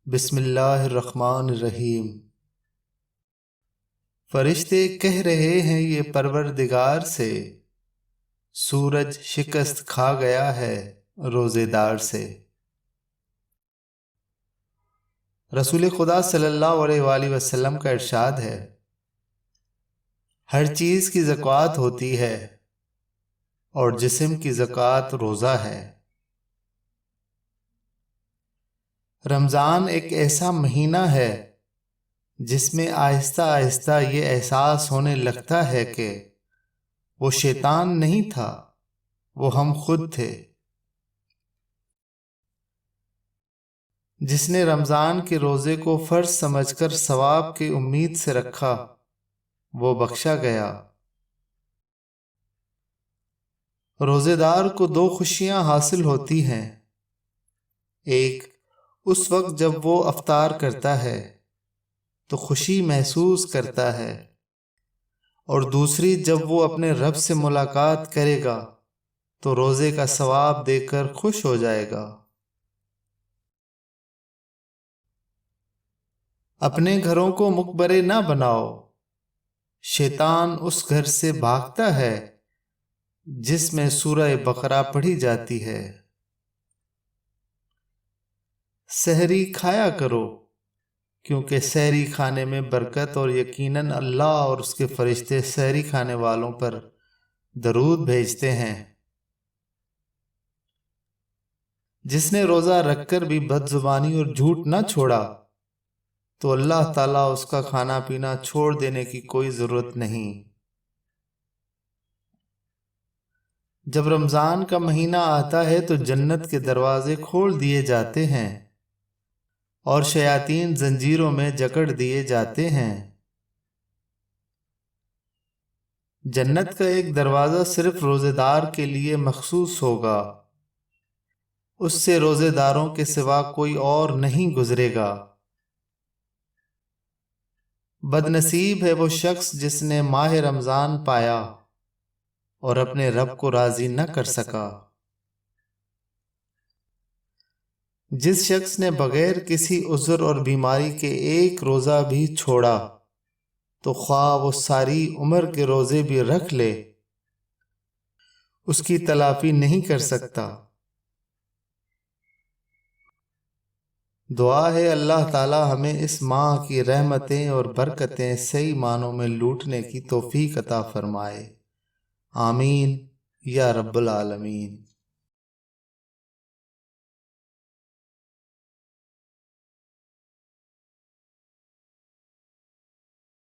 بسم اللہ الرحمن الرحیم۔ فرشتے کہہ رہے ہیں یہ پروردگار سے، سورج شکست کھا گیا ہے روزے دار سے۔ رسول خدا صلی اللہ علیہ وآلہ وسلم کا ارشاد ہے، ہر چیز کی زکوٰۃ ہوتی ہے اور جسم کی زکوٰۃ روزہ ہے۔ رمضان ایک ایسا مہینہ ہے جس میں آہستہ آہستہ یہ احساس ہونے لگتا ہے کہ وہ شیطان نہیں تھا، وہ ہم خود تھے۔ جس نے رمضان کے روزے کو فرض سمجھ کر ثواب کی امید سے رکھا، وہ بخشا گیا۔ روزے دار کو دو خوشیاں حاصل ہوتی ہیں، ایک اس وقت جب وہ افطار کرتا ہے تو خوشی محسوس کرتا ہے، اور دوسری جب وہ اپنے رب سے ملاقات کرے گا تو روزے کا ثواب دے کر خوش ہو جائے گا۔ اپنے گھروں کو مقبرے نہ بناؤ، شیطان اس گھر سے بھاگتا ہے جس میں سورہ بقرہ پڑھی جاتی ہے۔ سحری کھایا کرو، کیونکہ سحری کھانے میں برکت، اور یقیناً اللہ اور اس کے فرشتے سحری کھانے والوں پر درود بھیجتے ہیں۔ جس نے روزہ رکھ کر بھی بد زبانی اور جھوٹ نہ چھوڑا تو اللہ تعالیٰ اس کا کھانا پینا چھوڑ دینے کی کوئی ضرورت نہیں۔ جب رمضان کا مہینہ آتا ہے تو جنت کے دروازے کھول دیے جاتے ہیں اور شیاطین زنجیروں میں جکڑ دیے جاتے ہیں۔ جنت کا ایک دروازہ صرف روزے دار کے لیے مخصوص ہوگا، اس سے روزے داروں کے سوا کوئی اور نہیں گزرے گا۔ بد نصیب ہے وہ شخص جس نے ماہ رمضان پایا اور اپنے رب کو راضی نہ کر سکا۔ جس شخص نے بغیر کسی عذر اور بیماری کے ایک روزہ بھی چھوڑا تو خواہ وہ ساری عمر کے روزے بھی رکھ لے، اس کی تلافی نہیں کر سکتا۔ دعا ہے اللہ تعالی ہمیں اس ماہ کی رحمتیں اور برکتیں صحیح معنوں میں لوٹنے کی توفیق عطا فرمائے، آمین یا رب العالمین۔